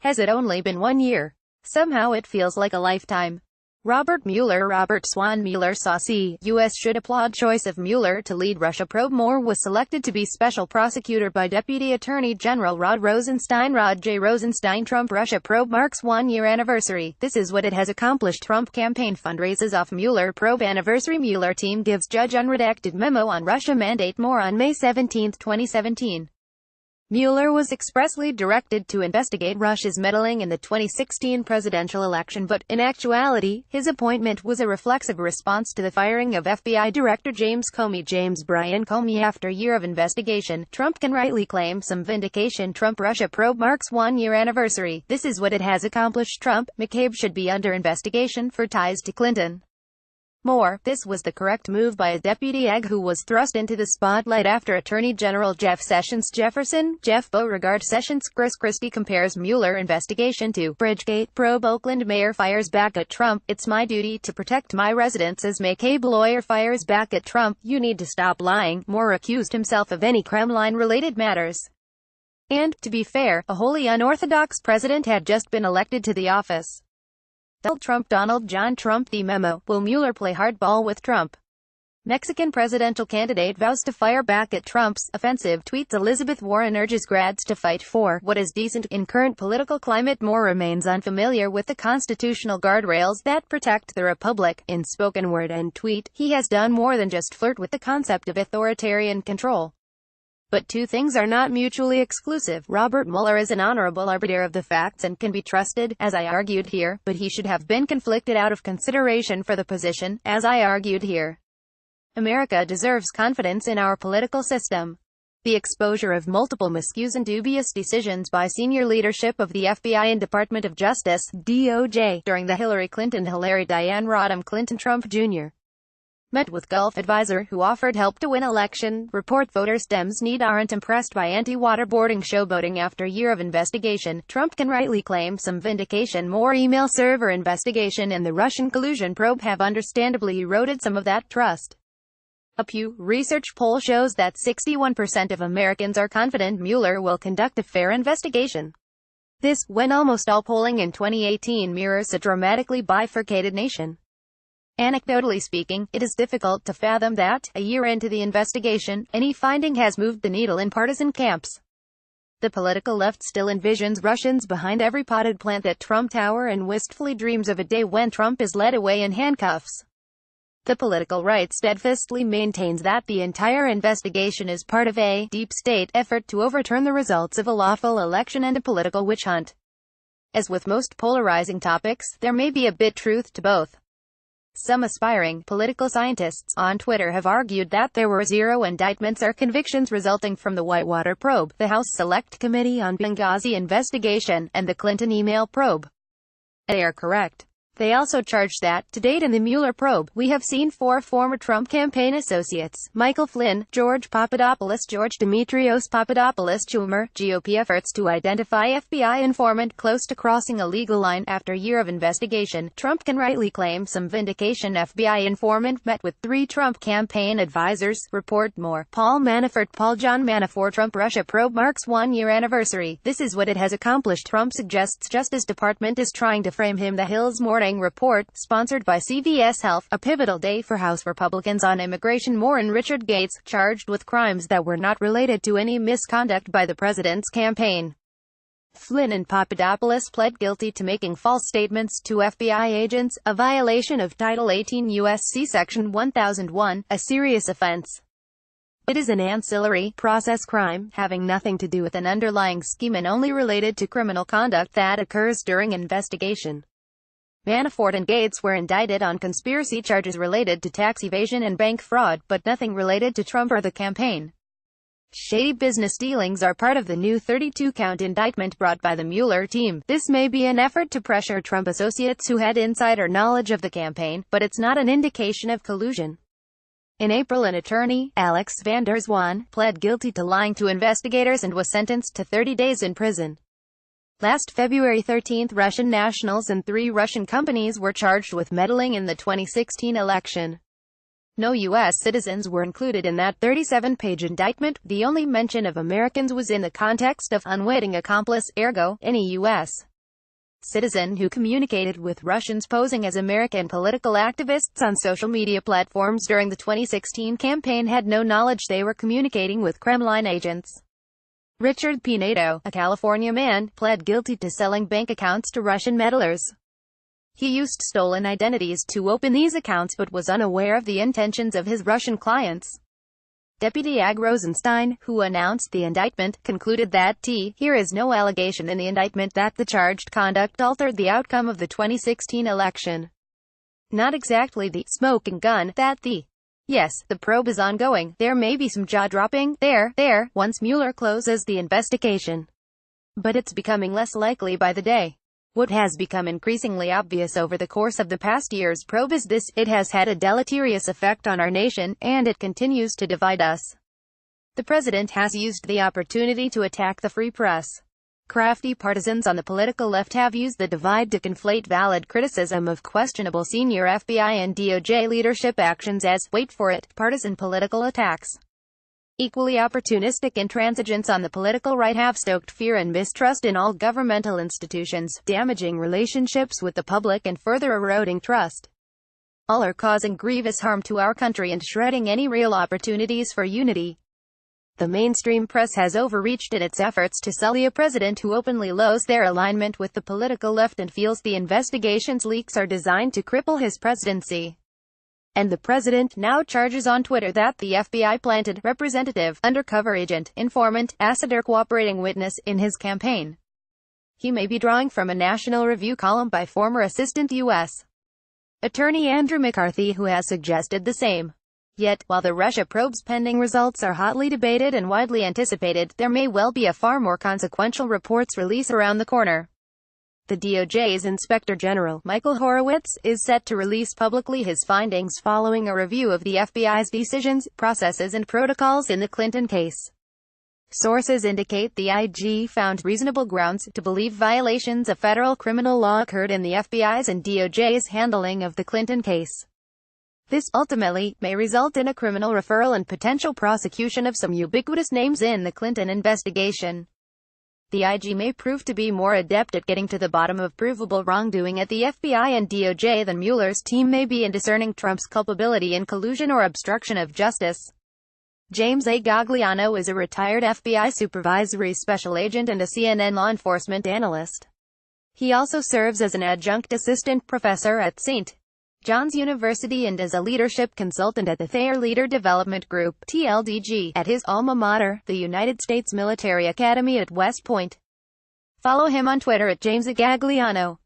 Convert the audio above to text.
Has it only been 1 year? Somehow it feels like a lifetime. Robert Swan Mueller Saucy. U.S. should applaud choice of Mueller to lead Russia probe. Moore was selected to be special prosecutor by Deputy Attorney General Rod J. Rosenstein. Trump Russia probe marks 1-year anniversary. This is what it has accomplished. Trump campaign fundraises off Mueller probe anniversary. Mueller team gives judge unredacted memo on Russia mandate. More on May 17, 2017. Mueller was expressly directed to investigate Russia's meddling in the 2016 presidential election, but, in actuality, his appointment was a reflexive response to the firing of FBI Director James Brian Comey. After a year of investigation, Trump can rightly claim some vindication. Trump Russia probe marks 1-year anniversary. This is what it has accomplished. Trump, McCabe should be under investigation for ties to Clinton. More, this was the correct move by a deputy AG who was thrust into the spotlight after Attorney General Jeff Beauregard Sessions. Chris Christie compares Mueller investigation to Bridgegate probe. Oakland mayor fires back at Trump. It's my duty to protect my residents as McCabe lawyer fires back at Trump. You need to stop lying. Moore accused himself of any Kremlin-related matters. And, to be fair, a wholly unorthodox president had just been elected to the office. Donald John Trump. The memo. Will Mueller play hardball with Trump? Mexican presidential candidate vows to fire back at Trump's offensive tweets. Elizabeth Warren urges grads to fight for what is decent in current political climate. Moore remains unfamiliar with the constitutional guardrails that protect the republic. In spoken word and tweet, he has done more than just flirt with the concept of authoritarian control. But two things are not mutually exclusive. Robert Mueller is an honorable arbiter of the facts and can be trusted, as I argued here, but he should have been conflicted out of consideration for the position, as I argued here. America deserves confidence in our political system. The exposure of multiple miscues and dubious decisions by senior leadership of the FBI and Department of Justice, DOJ, during the Hillary Clinton-Hillary Diane Rodham Clinton Trump Jr. met with Gulf advisor who offered help to win election. Report voters Dems aren't impressed by anti-waterboarding showboating. After a year of investigation, Trump can rightly claim some vindication. More email server investigation and the Russian collusion probe have understandably eroded some of that trust. A Pew Research poll shows that 61% of Americans are confident Mueller will conduct a fair investigation. This, when almost all polling in 2018 mirrors a dramatically bifurcated nation. Anecdotally speaking, it is difficult to fathom that, a year into the investigation, any finding has moved the needle in partisan camps. The political left still envisions Russians behind every potted plant at Trump Tower and wistfully dreams of a day when Trump is led away in handcuffs. The political right steadfastly maintains that the entire investigation is part of a deep state effort to overturn the results of a lawful election and a political witch hunt. As with most polarizing topics, there may be a bit truth to both. Some aspiring political scientists on Twitter have argued that there were 0 indictments or convictions resulting from the Whitewater probe, the House Select Committee on Benghazi investigation, and the Clinton email probe. They are correct. They also charged that, to date in the Mueller probe, we have seen 4 former Trump campaign associates, Michael Flynn, George Demetrios Papadopoulos, Schumer, GOP efforts to identify FBI informant close to crossing a legal line. After a year of investigation, Trump can rightly claim some vindication. FBI informant met with 3 Trump campaign advisors. Report more. John Manafort. Trump Russia probe marks 1-year anniversary. This is what it has accomplished. Trump suggests Justice Department is trying to frame him. The Hill's Morning Report, sponsored by CVS Health. A pivotal day for House Republicans on immigration. Moore and Richard Gates, charged with crimes that were not related to any misconduct by the president's campaign. Flynn and Papadopoulos pled guilty to making false statements to FBI agents, a violation of Title 18 U.S.C. Section 1001, a serious offense. It is an ancillary process crime, having nothing to do with an underlying scheme and only related to criminal conduct that occurs during investigation. Manafort and Gates were indicted on conspiracy charges related to tax evasion and bank fraud, but nothing related to Trump or the campaign. Shady business dealings are part of the new 32-count indictment brought by the Mueller team. This may be an effort to pressure Trump associates who had insider knowledge of the campaign, but it's not an indication of collusion. In April, an attorney, Alex van der Zwaan, pled guilty to lying to investigators and was sentenced to 30 days in prison. Last February 13, Russian nationals and 3 Russian companies were charged with meddling in the 2016 election. No U.S. citizens were included in that 37-page indictment. The only mention of Americans was in the context of unwitting accomplice, ergo, any U.S. citizen who communicated with Russians posing as American political activists on social media platforms during the 2016 campaign had no knowledge they were communicating with Kremlin agents. Richard Pinedo, a California man, pled guilty to selling bank accounts to Russian meddlers. He used stolen identities to open these accounts but was unaware of the intentions of his Russian clients. Deputy Ag Rosenstein, who announced the indictment, concluded that here is no allegation in the indictment that the charged conduct altered the outcome of the 2016 election. Not exactly the smoking gun that yes, the probe is ongoing. There may be some jaw-dropping there, once Mueller closes the investigation. But it's becoming less likely by the day. What has become increasingly obvious over the course of the past year's probe is this: it has had a deleterious effect on our nation, and it continues to divide us. The president has used the opportunity to attack the free press. Crafty partisans on the political left have used the divide to conflate valid criticism of questionable senior FBI and DOJ leadership actions as, wait for it, partisan political attacks. Equally opportunistic intransigents on the political right have stoked fear and mistrust in all governmental institutions, damaging relationships with the public and further eroding trust. All are causing grievous harm to our country and shredding any real opportunities for unity. The mainstream press has overreached in its efforts to sully a president who openly loathes their alignment with the political left and feels the investigation's leaks are designed to cripple his presidency. And the president now charges on Twitter that the FBI planted representative, undercover agent, informant, asset or cooperating witness in his campaign. He may be drawing from a National Review column by former Assistant U.S. Attorney Andrew McCarthy, who has suggested the same. Yet, while the Russia probe's pending results are hotly debated and widely anticipated, there may well be a far more consequential report's release around the corner. The DOJ's Inspector General, Michael Horowitz, is set to release publicly his findings following a review of the FBI's decisions, processes and protocols in the Clinton case. Sources indicate the IG found reasonable grounds to believe violations of federal criminal law occurred in the FBI's and DOJ's handling of the Clinton case. This, ultimately, may result in a criminal referral and potential prosecution of some ubiquitous names in the Clinton investigation. The IG may prove to be more adept at getting to the bottom of provable wrongdoing at the FBI and DOJ than Mueller's team may be in discerning Trump's culpability in collusion or obstruction of justice. James A. Gagliano is a retired FBI supervisory special agent and a CNN law enforcement analyst. He also serves as an adjunct assistant professor at St. John's University and as a leadership consultant at the Thayer Leader Development Group, TLDG, at his alma mater, the United States Military Academy at West Point. Follow him on Twitter at James A. Gagliano.